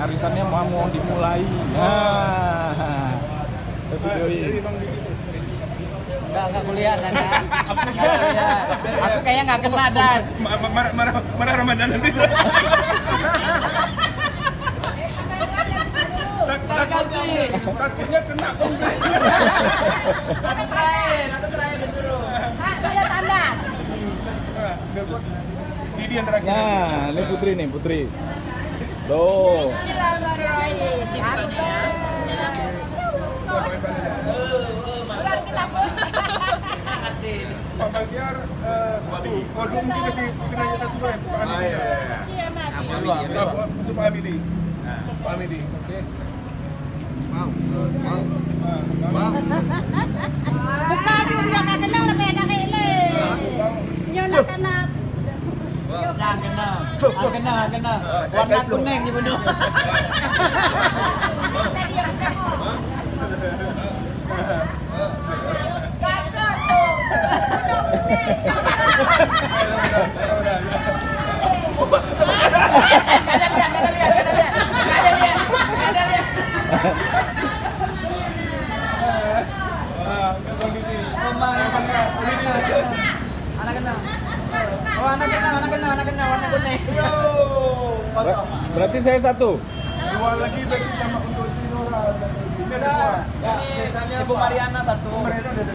arisannya mau dimulai. Nah, videoin. Enggak kuliah Dan. Aku kayaknya nggak kena Dan. Marah Ramadan nanti. Takutnya kena komplain. Aku terakhir disuruh. Ada tanda. Didi yang terakhir. Nah, ini Putri. Tuh. Ular kita pun. Pak Bagiar satu. Oh, dulu mungkin kasih pinanya satu boleh untuk Pak Hamidi. Iya, Mas. Untuk Pak Hamidi. Pak Hamidi. Oke. Bukan yung nak kenal na pwede kaili. Yung nak kenal. Jangan kena. Warna kuning di bener. Ada lihat. Anak kena warna kuning. Berarti saya satu. Dua lagi berarti sama untuk Sinora. Ini ada dua. Ibu Mariana satu.